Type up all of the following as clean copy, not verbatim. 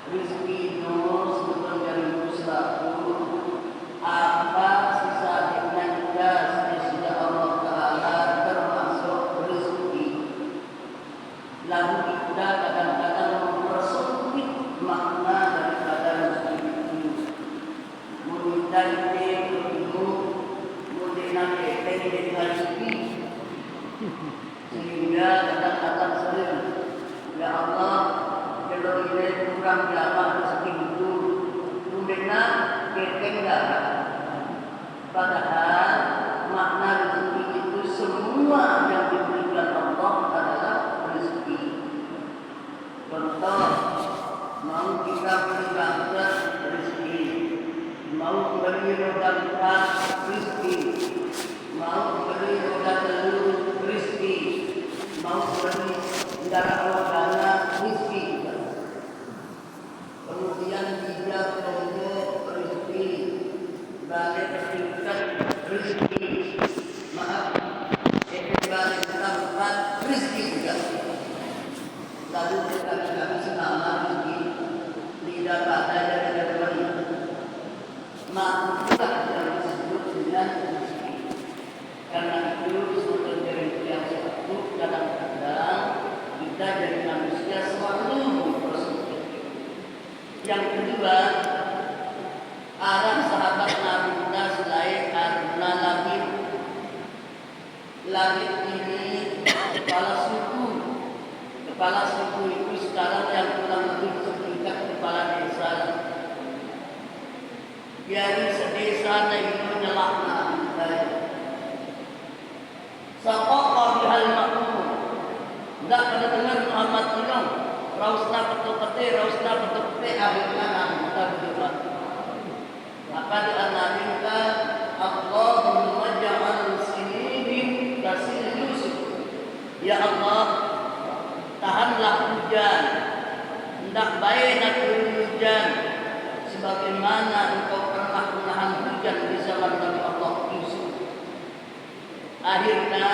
Rizki nur sebetulnya dari usahaku apa sisa dengan gas sudah Allah Ta'ala termasuk rezeki. Lalu kita kadang-kadang mempersempit makna daripada rezeki itu. Mengintai ilmu, mengenai teknik rezeki, sehingga kadang-kadang sering, ya Allah, kalau ini kurang jamaah rezeki itu, kemudian keteng darah. Padahal makna rezeki itu semua yang diberikan Allah adalah rezeki. Contoh, mau kita beli ganja rezeki, mau beli roda empat rezeki, mau beli roda telur rezeki, mau beli kendaraan wadana rezeki. Kemudian tiga kelompok rezeki, balik tingkat rezeki, maaf, balik tempat rezeki juga. Lalu kita tidak bisa nama rezeki, tidak ada dari mana. Maka yang disebut dengan rezeki. Karena itu sebetulnya dari yang satu kadang-kadang kita dari manusia selalu bersempit. Yang kedua, arah sahabat Nabi kita selain karena langit ini kepala suku itu sekarang yang kurang lebih setingkat kepala desa. Dari sedesa itu nyelakna Saqaqa bihal ma'mum. Tidak pada dengar Muhammad Ilham Rausna betul-betul akhirnya kita berdoa. Maka doa Nabi kita Allahumma ja'al sinihim kasih Yusuf. Ya Allah, tahanlah hujan, hendak baik nak hujan sebagaimana engkau pernah menahan hujan di zaman Nabi Allah Yusuf. Akhirnya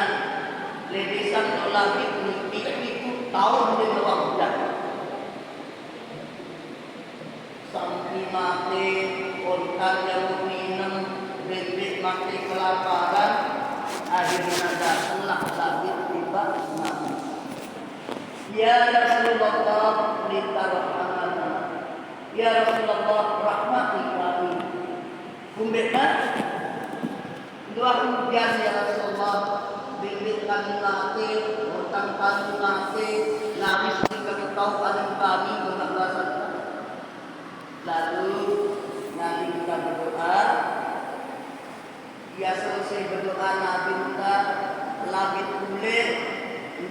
ledesan lagi itu tahun di bawah hujan sampai mati ontak yang minum bebek mati kelaparan. Akhirnya datanglah lagi tiba mati. Ya Rasulullah litarhamana, ya Rasulullah rahmati kami. Kumbekna dua hujan ya Rasulullah, bibit kami mati, hutang kami mati, nangis kami tahu kami bermaksud. Lalu Nabi kita berdoa, dia selesai berdoa Nabi kita langit kulit.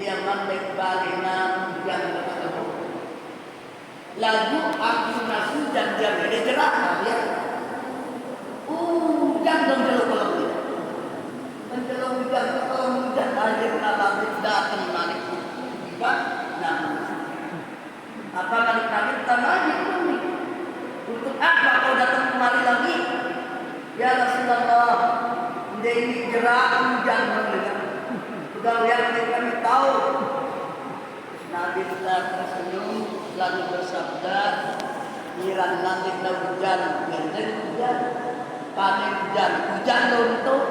Dia mandek balina hujan berkata. Lalu aku nasi dan dia jerak dia. Jangan jeluk kalau dia. Menjeluk hujan kalau hujan air langit datang balik. Tiba, nah. Apa balik langit lagi ini? Untuk apa kau datang kemari lagi? Ya Rasulullah, dia ini jerak hujan berkata. Sudah yang kami tahu. Nabi kita tersenyum lalu bersabda, "Niran langit dan hujan, gandeng hujan, panen hujan untuk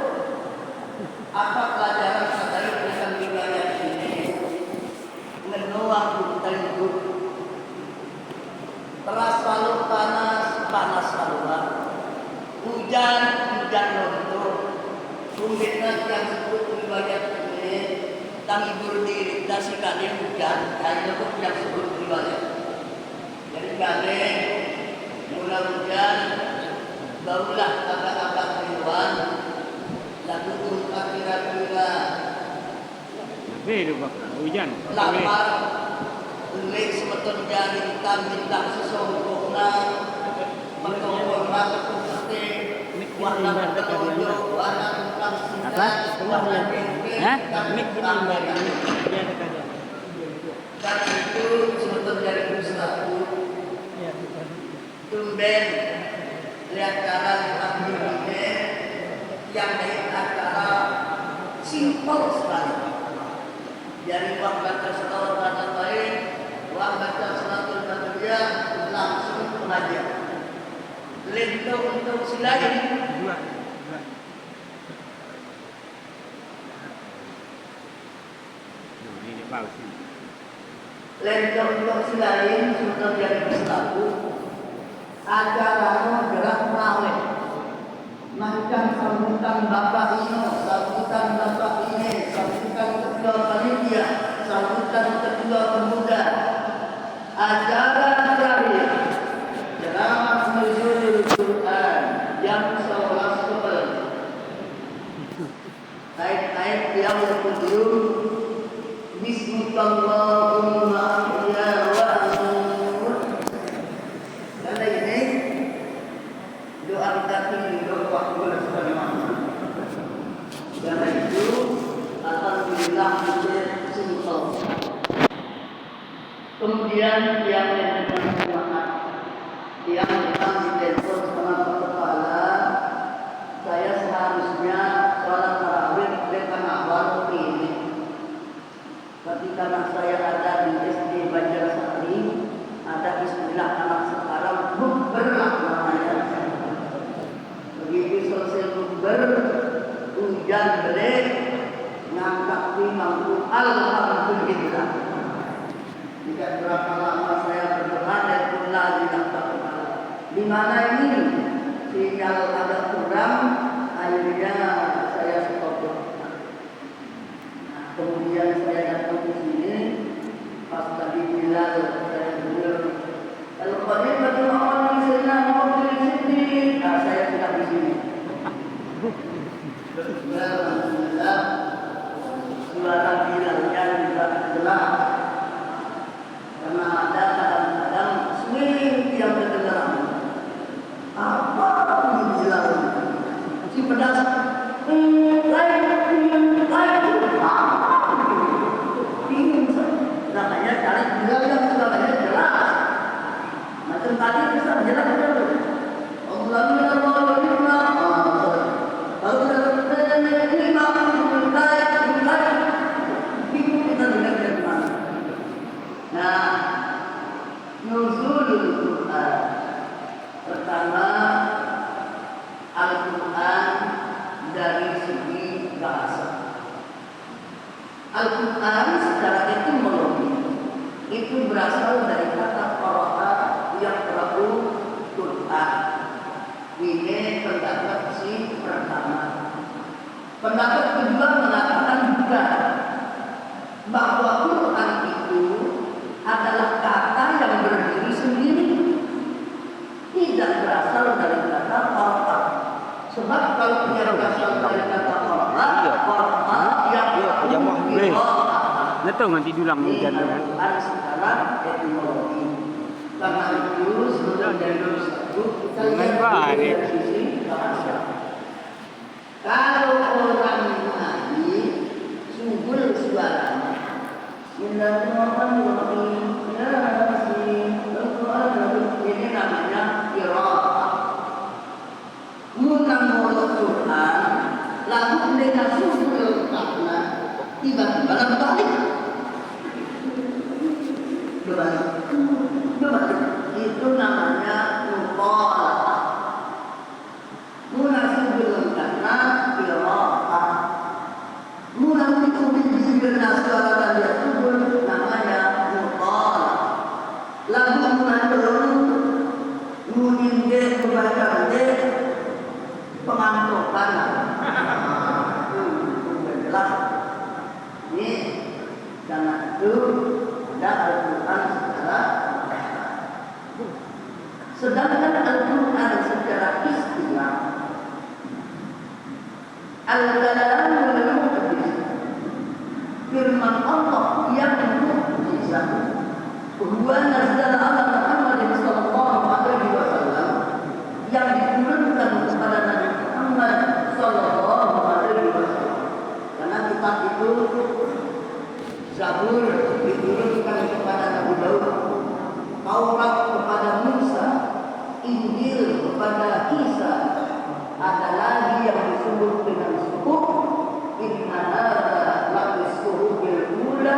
apa pelajaran terkait dengan wilayah ini? Menuang hutan hidup, teras palu panas paluan, hujan untuk kumbitnya yang sebut wilayah kang ibu diri dasi kalian hujan hanya pun yang sebut riwayat. Jadi kalian mula hujan barulah agak-agak riwan lalu untuk kira-kira hujan lapar ulik sebetulnya kita minta sesungguhnya mengkongkong rasa kumete warna berkelojo warna tentang apa? Hah? Mik ini dan itu sebetulnya dari usahaku tumben lihat cara ambil yang dari acara simpel sekali dari wah baca selawat baca baik wah baca salatul fatihah langsung aja. Lento untuk silain. Dua. Nah, ini dia paus. Lento untuk silain sudah jadi berlaku. Acara gerak raweh. Macam sambutan bapak ini, sambutan bapak ini, sambutan ketua panitia, sambutan ketua pemuda. Acara terakhir ceramah nuzulul Quran yang seolah ayat-ayat yang berjudul Bismillahumma ya wa nur. Dan ini doa kita tinggi doa bulan karena itu alhamdulillah simple. Kemudian yang memang ditelepon sama kepala, saya seharusnya sholat tarawih dengan awal ini. Tapi karena saya ada di SD Banjarsari, ada istilah anak sekarang bukberlah namanya. Begitu selesai bukber, hujan gede, ngangkat mampu alhamdulillah. Jika berapa lama saya berdoa dan pun lagi tak di mana ini sinyal ada kurang, akhirnya saya stop. Nah, kemudian saya datang ke sini, pas tadi Bilal saya dengar, kalau kalian berdoa di sana mau di sini, nah saya sudah di sini. Alhamdulillah, suara Bilalnya juga jelas. Karena ada kadang-kadang swing yang kedengaran. Apa yang bilang? Si pedas, bingung. Namanya cari bilang yang suaranya jelas. Macam tadi bisa jelas betul. Nah, nuzulul Quran. Pertama, Al-Quran dari segi bahasa. Al-Quran secara etimologi itu berasal dari kata qara'a yaqra'u Quran. Ini pendapat si pertama. Pendapat kedua mengatakan bukan, bahwa Quran itu adalah kata yang berdiri sendiri, tidak berasal dari kata qara'a. Sebab kalau dia berasal dari kata qara'a yang Betul nanti dulang hujan kan. Sekarang etimologi. Karena itu sebelum dari satu kita lihat dari sisi bahasa. Kalau orang mengaji subul suaranya, Bismillahirrahmanirrahim. Ini namanya qiraah. Menurut Quran, lalu dengan subul makna tiba-tiba berbalik. Berbalik. Itu namanya muqalah. Munasibul karena qiraah. Munasibul karena suara dan dia subul namanya muqalah. Lagu munasibul muninde membaca de pengantokan. Jelas. Ini karena itu ada Al-Quran secara sedangkan Al-Quran secara istilah Al-Kalam al-Muqaddas, firman Allah yang mukjizat. Huwa nazzala ala Muhammad sallallahu alaihi wasallam, yang diturunkan kepada Nabi Muhammad sallallahu alaihi wasallam. Karena kitab itu Zabur diturunkan kepada Nabi Daud, Taurat kepada Musa, Injil kepada Isa. Ada lagi yang disebut dengan suhuf. Inna hadza la suhubil ula,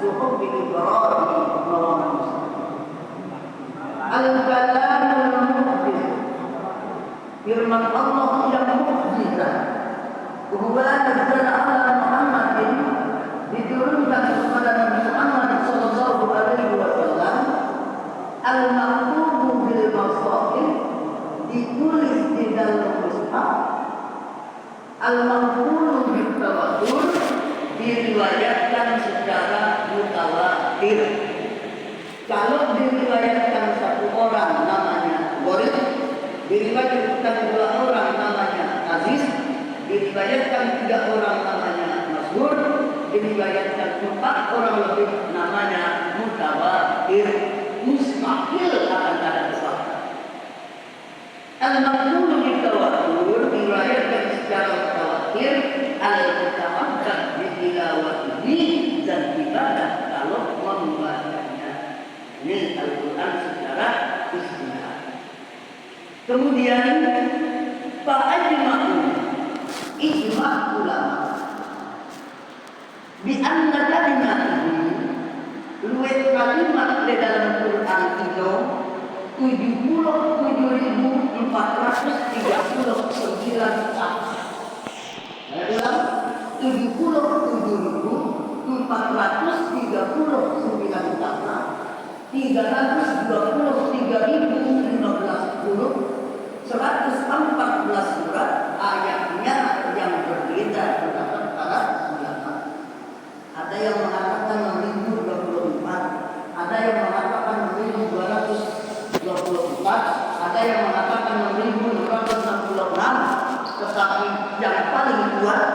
suhuf Ibrahim wa Musa. Al-kalam firman Allah yang mukjizat. Wa nazzala ala Muhammadin, diturunkan kepada Nabi Muhammad sallallahu alaihi wasallam al-maktubu bil masahif, ditulis di dalam mushaf, al-maktubu bil tawatur, diriwayatkan secara mutawatir. Kalau diriwayatkan satu orang namanya Gharib, diriwayatkan dua orang namanya Aziz, diriwayatkan tiga orang namanya Masyhur, diriwayatkan empat orang lebih namanya mutawatir. Mustahil akan ada kesalahan. Al-maqbul bitawatur diriwayatkan secara mutawatir, al-mutawakkad bitilawatihi, dan ibadah kalau membacanya. Ini Al-Quran secara istihad. Kemudian fa'ajma'u, ijma' ulama bi anna kalimat ini luwih kalimat di dalam Quran itu 77.439 kata. Saya ulang, 77.439 kata, 323.015 huruf, 114 surat, ayatnya yang berbeda terdapat para ulama. Ada yang mengatakan 1024, ada yang mengatakan 1224, ada yang mengatakan 1666, tetapi yang paling kuat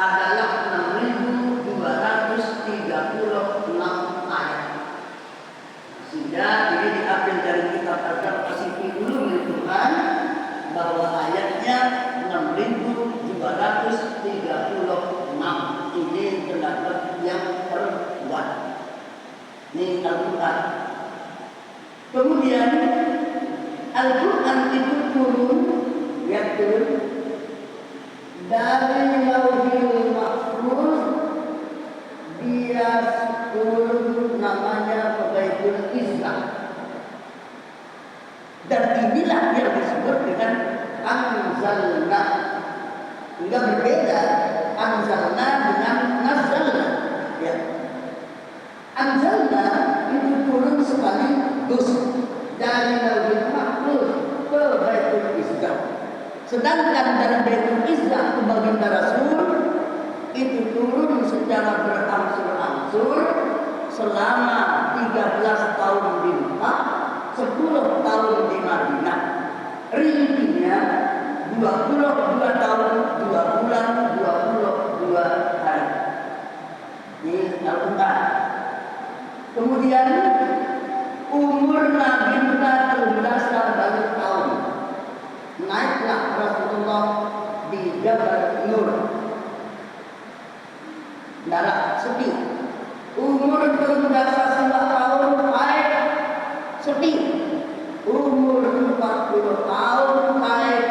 adalah 6236 ayat. Sehingga ini diambil dari kitab Al-Qasimi Ulumul Quran bahwa ayatnya 6236. Ini pendapat yang terkuat. Ini Al-Quran. Kemudian Al-Quran itu turun, ya turun dari Lauhul Mahfuz, dia turun namanya Baitul Izzah. Dan inilah yang disebut dengan Anzalna. Enggak berbeda Anzalna dengan Nazalna. Ya. Anzalna itu turun sekaligus dari Lauhul Mahfuz ke Baitul Izzah. Sedangkan dari Baitul Izzah ke baginda Rasul itu turun secara berangsur-angsur selama 13 tahun di Mekah, 10 tahun di Madinah. Ringkinya 22 tahun, 2 bulan, 22 hari. Ini Al-Quran. Kemudian umur Nabi terbiasa balik tahun. Naiklah Rasulullah di Jabal Nur, darah sepi. Umur terbiasa 9 tahun naik sepi. Umur 40 tahun naik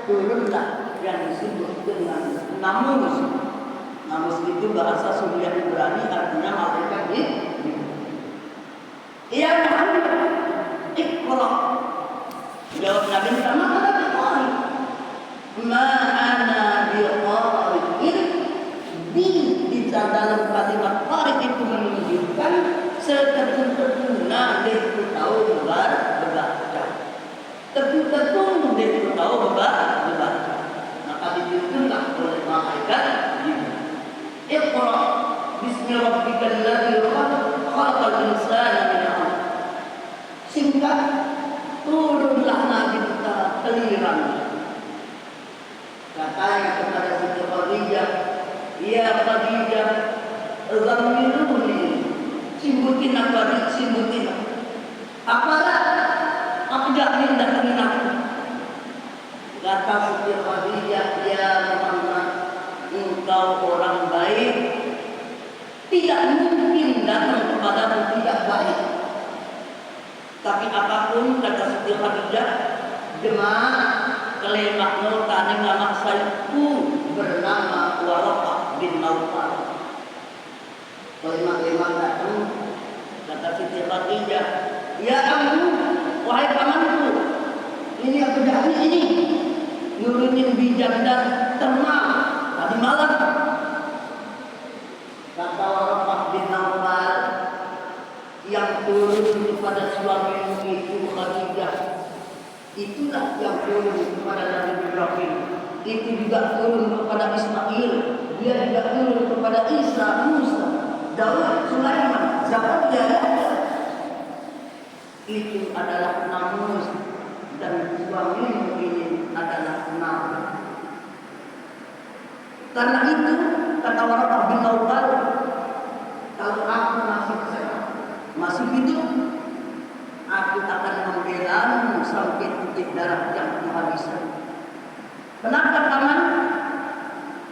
turunlah yang disebut dengan namus. Namus itu bahasa Suriah Ibrani, artinya malaikat di. Ya Muhammad, Iqra. Jawab Nabi sama kata Iqra. Ma ana biqari'in, di dalam kalimat qari' itu menunjukkan seketul-ketulnya dia itu tahu membaca. Ketul-ketul dia itu tahu membaca. Maka ditunjukkan oleh malaikat Jibril. Iqra bismi rabbikal ladzi khalaqal insana min 'alaq. Singkat, turunlah Nabi kita keliran. Katanya kepada Siti Khadijah, ya Khadijah, ghammiluni, simbutin apa, simbutin. Apalah, aku jamin datangi aku. Kata Siti Khadijah, ya Muhammad, engkau orang baik, tidak mungkin datang kepadamu tidak baik. Tapi apapun, kata Siti Khadijah, jemaah kelemak nol tani nama sayku bernama Waraqah bin Nawfal. Kelemak-kelemak datang, kata Siti Khadijah, ya amu, wahai pamanku, Ini yang terjadi ini. Nurunin bijak dan termak tadi malam. Kata Waraqah bin Nawfal yang turun kepada suamimu itu Khadijah, itulah yang turun kepada Nabi Ibrahim. Itu juga turun kepada Ismail. Dia juga turun kepada Isa, Musa, Daud, Sulaiman, Zakaria. Itu adalah namus dan suamimu ini adalah nabi. Karena itu kata Waraqah bin Nawfal, kalau aku masih sehat, masih hidup, aku akan membelamu sampai titik darah yang kehabisan. Kenapa paman?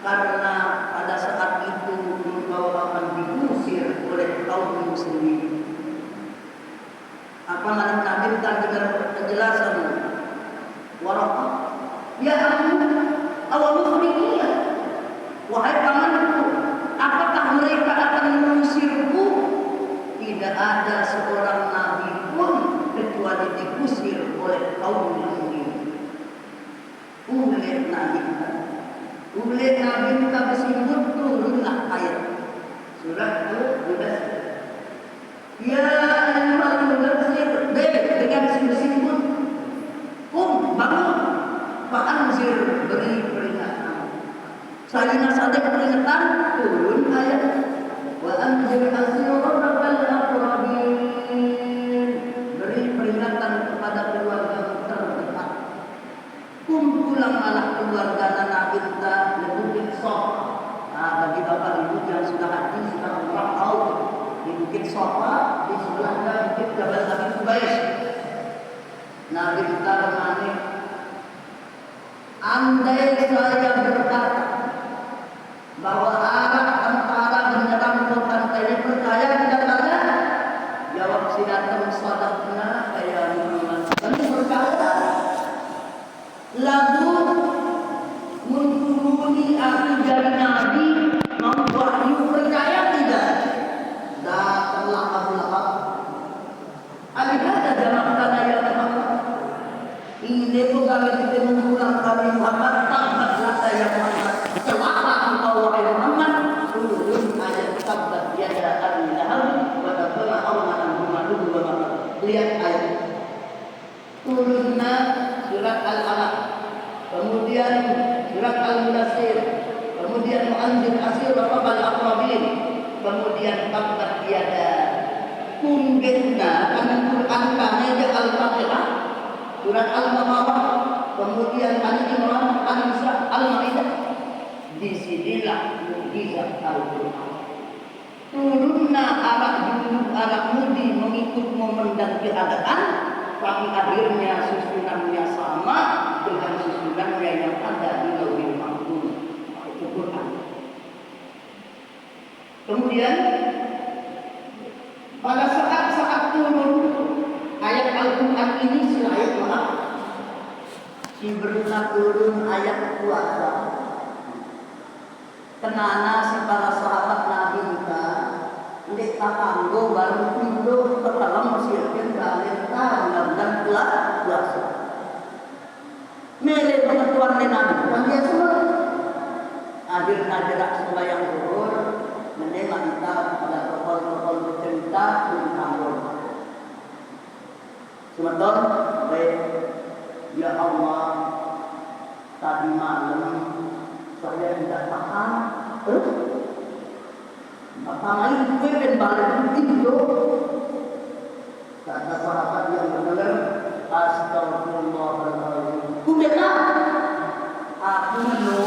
Karena pada saat itu engkau akan diusir oleh kaummu sendiri. Apa mereka minta dengar penjelasan Waraqah? Ya aku awal mukhriqiyah. Wahai pamanku, apakah mereka akan mengusirku? Tidak ada seorang nabi pun kecuali diusir oleh kaumnya sendiri. Ulet nabi kita bersibut turunlah ayat surat Al-Mudaththir. Ya ayyuhal mudaththir, dengan simbol bangun, fa'anzir, beri peringatan. Salina sadek peringatan, turun ayat. Wa anzir asyirataka al-aqrabin, beri peringatan kepada keluarga terdekat. Kumpulanlah keluarga Nabi kita Bukit Sofa. Bagi bapak ibu yang sudah haji sudah umrah tahu di Bukit Sofa di sebelahnya Bukit Jabal Abi Qubais. Nabi kita bermanik, andai saya berkata bahwa arah antara menyerang pantai ini percaya tidak ada, jawab sidatam sadaqna ya Muhammad. Kami berkata, lalu menuruni aku dari Nabi membuatmu percaya tidak? Datanglah Abu Lahab. Alihada jamakkan ya Muhammad. Ini kami kita mengulang kami Muhammad, tamatlah ya Muhammad. Celaka engkau wahai Muhammad. Turun ayat tabat yada Abi Lahab wa tabba amman humaduhu wa mamat. Lihat ayat. Turunna surat Al-Alaq, kemudian surat Al-Mudaththir, kemudian mu'anzir asyirataka al-aqrabin, kemudian tabat yada. Kungenna karena Quran kami Al-Fatihah, surat Al-Baqarah, kemudian Ali Imran, Al-Nisa, Al-Maidah. Disinilah mukjizat Al-Quran. Turunna arak dulu arak mudi mengikut momen dan keadaan, tapi akhirnya susunannya sama dengan susunannya yang ada di Lauhul Mahfuz. Itu Quran. Kemudian pada saat turun ayat Al-Quran ini selain maaf, diberikan turun ayat puasa. Kenana si para sahabat Nabi kita, ndek takanggo baru pindah ke dalam Mesir dan dan puasa. Mele pengetuan Nabi kan dia semua. Akhirnya jerak sembahyang zuhur, mendengar kita pada protokol bercerita tentang doa. Sebentar, baik. Ya Allah, tadi malam saya tidak paham. Pertama itu gue dan balik itu. Kata sahabat yang mendengar, astagfirullahaladzim. Kumpulkan. Aku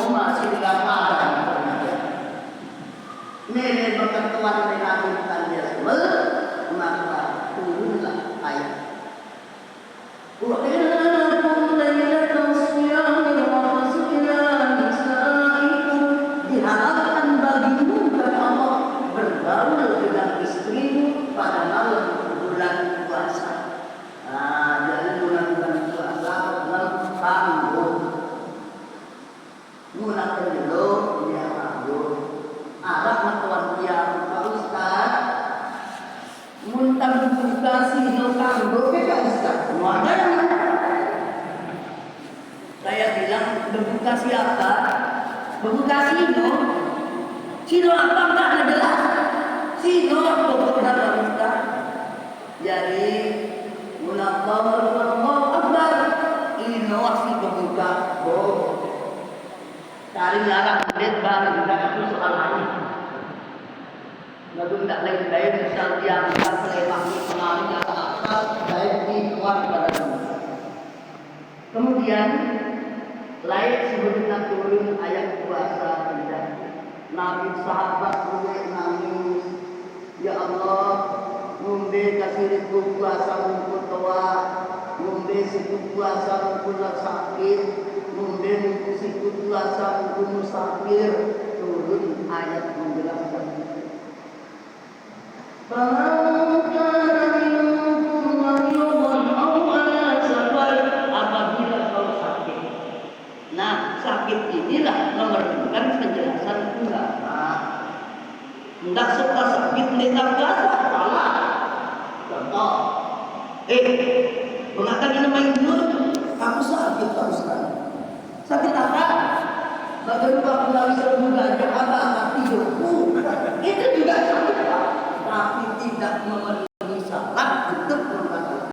masih gambaran. Nenek berketuan dengan Nabi dia semua, maka turunlah ayat. Wa'ilaikum lailatul siyam wa fasila nisaikum, diharapkan bagimu kata Allah bergaul dengan istrimu pada malam bulan puasa. Jadi bulan puasa dalam tangguh. Bulan kedua dia tangguh. Arab matuan dia Pak Ustaz. Muntah dikasih no tangguh ke Ustaz. Ada yang Berbuka siapa? Berbuka sino. Sino apa enggak ada jelas. Sino berbuka berbuka. Jadi munafal akbar. Ino aksi berbuka. Oh. Cari arah kulit baru tidak itu soal lain. Lalu tidak lain-lain misal dia bukan selewaki pengaruh atau apa baik di keluar pada kemudian lain sebelumnya turun ayat puasa tidak. Nabi sahabat mulai nangis. Ya Allah, ngombe kasih ribu puasa mumpun tua, ngombe situ puasa mumpun sakit, ngombe situ puasa mumpun musafir. Turun ayat menjelaskan. Apabila kau sakit. Nah, sakit inilah memerlukan penjelasan ulama. Tidak suka sakit tidak puasa, salah. Contoh, mengatakan nama ibu, kamu sakit. Sakit apa? Bagaimana Nabi